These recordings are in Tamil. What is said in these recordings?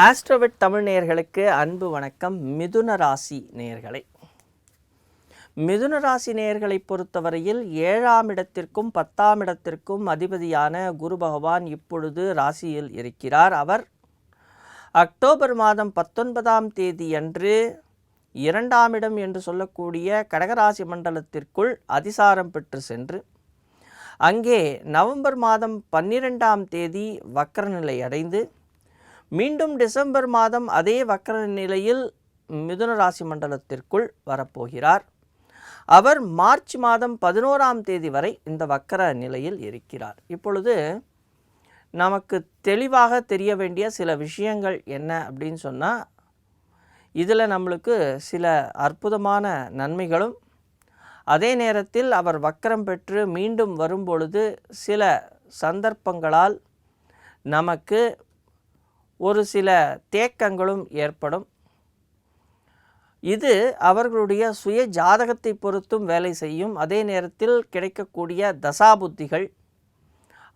ஆஸ்ட்ரோவிட் தமிழ் நேயர்களுக்கு அன்பு வணக்கம். மிதுன ராசி நேயர்களே, மிதுன ராசி நேயர்களை பொறுத்தவரையில் 7ஆம் இடத்திற்கும் 10ஆம் இடத்திற்கும் அதிபதியான குரு பகவான் இப்பொழுது ராசியில் இருக்கிறார். அவர் அக்டோபர் மாதம் 19ஆம் தேதி அன்று 2ஆம் இடம் என்று சொல்லக்கூடிய கடகராசி மண்டலத்திற்குள் அதிசாரம் பெற்று சென்று அங்கே நவம்பர் மாதம் 12ஆம் தேதி வக்ரநிலை அடைந்து மீண்டும் டிசம்பர் மாதம் அதே வக்ர நிலையில் மிதுன ராசி மண்டலத்திற்குள் வரப்போகிறார். அவர் மார்ச் மாதம் 11ஆம் தேதி வரை இந்த வக்ர நிலையில் இருக்கிறார். இப்பொழுது நமக்கு தெளிவாக தெரிய வேண்டிய சில விஷயங்கள் என்ன அப்படின்னு சொன்னால், இதில் நம்மளுக்கு சில அற்புதமான நன்மைகளும், அதே நேரத்தில் அவர் வக்ரம் பெற்று மீண்டும் வரும்பொழுது சில சந்தர்ப்பங்களால் நமக்கு ஒரு சில தேக்கங்களும் ஏற்படும். இது அவர்களுடைய சுய ஜாதகத்தை பொறுத்தும் வேலை செய்யும். அதே நேரத்தில் கிடைக்கக்கூடிய தசாபுத்திகள்,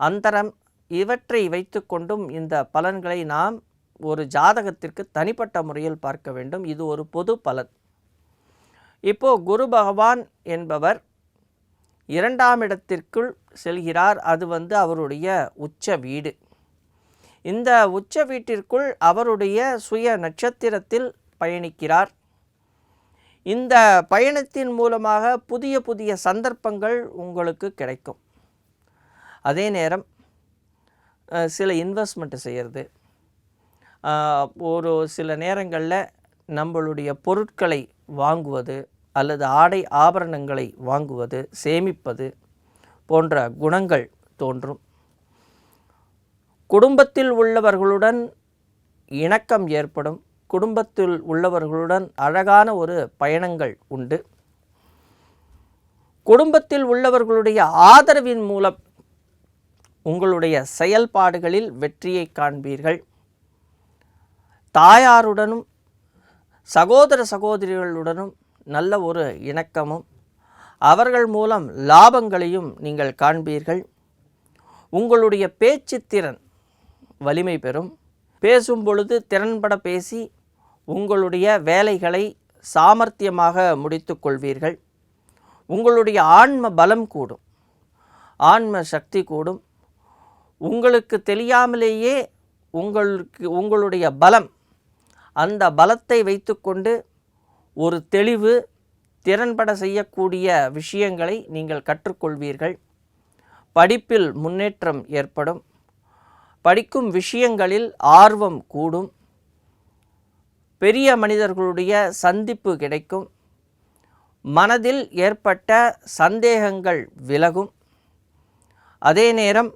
அந்தரம் இவற்றை வைத்து கொண்டும் இந்த பலன்களை நாம் ஒரு ஜாதகத்திற்கு தனிப்பட்ட முறையில் பார்க்க வேண்டும். இது ஒரு பொது பலன். இப்போது குரு பகவான் என்பவர் 2ஆம் இடத்திற்குள் செல்கிறார். அது அவருடைய உச்ச வீடு. இந்த உச்ச வீட்டிற்குள் அவருடைய சுய நட்சத்திரத்தில் பயணிக்கிறார். இந்த பயணத்தின் மூலமாக புதிய புதிய சந்தர்ப்பங்கள் உங்களுக்கு கிடைக்கும். அதே நேரம் சில இன்வெஸ்ட்மெண்ட் செய்கிறது, ஒரு சில நேரங்களில் நம்மளுடைய பொருட்களை வாங்குவது அல்லது ஆடை ஆபரணங்களை வாங்குவது, சேமிப்பது போன்ற குணங்கள் தோன்றும். குடும்பத்தில் உள்ளவர்களுடன் இணக்கம் ஏற்படும். குடும்பத்தில் உள்ளவர்களுடன் அழகான ஒரு பயணங்கள் உண்டு. குடும்பத்தில் உள்ளவர்களுடைய ஆதரவின் மூலம் உங்களுடைய செயல்பாடுகளில் வெற்றியை காண்பீர்கள். தாயாருடனும் சகோதர சகோதரிகளுடனும் நல்ல ஒரு இணக்கமும், அவர்கள் மூலம் லாபங்களையும் நீங்கள் காண்பீர்கள். உங்களுடைய பேச்சுத்திறன் வலிமை பெறும். பேசும் பொழுது திறன்பட பேசி உங்களுடைய வேலைகளை சாமர்த்தியமாக முடித்து கொள்வீர்கள். உங்களுடைய ஆன்ம பலம் கூடும், ஆன்ம சக்தி கூடும். உங்களுக்கு தெரியாமலேயே உங்களுடைய பலம், அந்த பலத்தை வைத்துக்கொண்டு ஒரு தெளிவு, திறன்பட செய்யக்கூடிய விஷயங்களை நீங்கள் கற்றுக்கொள்வீர்கள். படிப்பில் முன்னேற்றம் ஏற்படும். படிக்கும் விஷயங்களில் ஆர்வம் கூடும். பெரிய மனிதர்களுடைய சந்திப்பு கிடைக்கும். மனதில் ஏற்பட்ட சந்தேகங்கள் விலகும். அதே நேரம்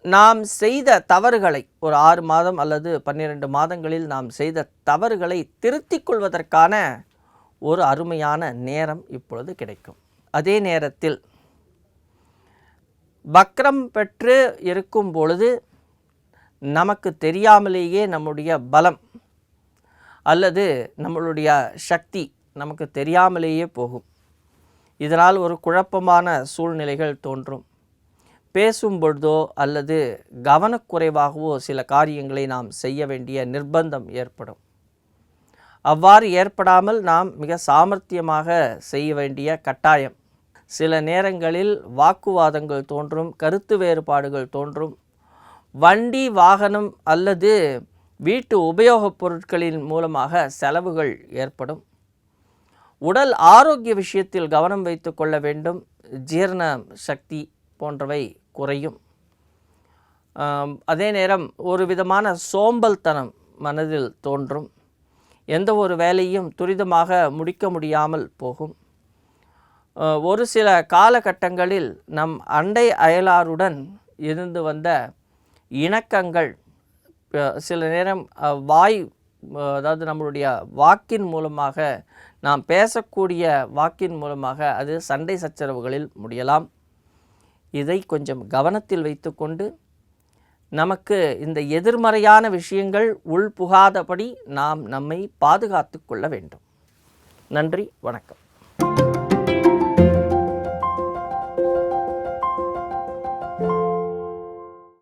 நாம் செய்த தவறுகளை, ஒரு 6 மாதம் அல்லது 12 மாதங்களில் நாம் செய்த தவறுகளை திருத்திக் கொள்வதற்கான ஒரு அருமையான நேரம் இப்பொழுது கிடைக்கும். அதே நேரத்தில் வக்ரம் பெற்று இருக்கும் பொழுது நமக்கு தெரியாமலேயே நம்முடைய பலம் அல்லது நம்மளுடைய சக்தி நமக்கு தெரியாமலேயே போகும். இதனால் ஒரு குழப்பமான சூழ்நிலைகள் தோன்றும். பேசும் பொழுதோ அல்லது கவனக்குறைவாகவோ சில காரியங்களை நாம் செய்ய வேண்டிய நிர்பந்தம் ஏற்படும். அவ்வாறு ஏற்படாமல் நாம் மிக சாமர்த்தியமாக செய்ய வேண்டிய கட்டாயம். சில நேரங்களில் வாக்குவாதங்கள் தோன்றும், கருத்து வேறுபாடுகள் தோன்றும். வண்டி வாகனம் அல்லது வீட்டு உபயோகப் பொருட்களின் மூலமாக செலவுகள் ஏற்படும். உடல் ஆரோக்கிய விஷயத்தில் கவனம் வைத்து கொள்ள வேண்டும். ஜீரண சக்தி போன்றவை குறையும். அதே நேரம் ஒரு விதமான சோம்பல்தனம் மனதில் தோன்றும். எந்த ஒரு வேலையும் துரிதமாக முடிக்க முடியாமல் போகும். ஒரு சில காலகட்டங்களில் நம் அண்டை அயலாருடன் இருந்து வந்த இணக்கங்கள் சில நேரம் அதாவது நம்மளுடைய வாக்கின் மூலமாக, நாம் பேசக்கூடிய வாக்கின் மூலமாக அது சண்டை சச்சரவுகளில் முடியலாம். இதை கொஞ்சம் கவனத்தில் வைத்துக்கொண்டு நமக்கு இந்த எதிர்மறையான விஷயங்கள் உள்புகாதபடி நாம் நம்மை பாதுகாத்து கொள்ள வேண்டும். நன்றி, வணக்கம்.